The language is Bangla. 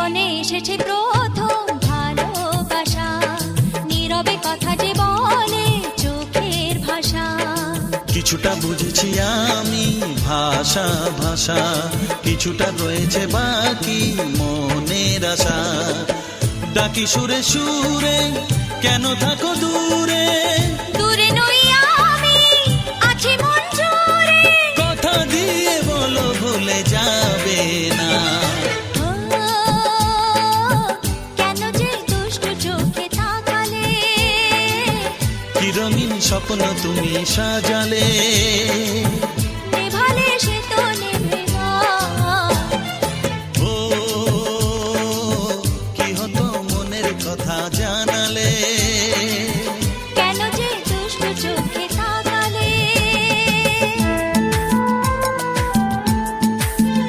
জীবনে এসেছে প্রথম ভালোবাসা, নীরবে কথা যে বলে চোখের ভাষা। কিছুটা বুঝেছি আমি ভাষা ভাষা, কিছুটা রয়েছে বাকি মনের আশা। ডাকি সুরে সুরে কেন থাকো দূরে, দূরে নই আমি আছি মন জুড়ে। কথা দিয়ে বলো ভুলে যাবে না। ও, কেন যে দুষ্ট চোখে তাকালে, কি রঙিন স্বপ্ন তুমি সাজালে।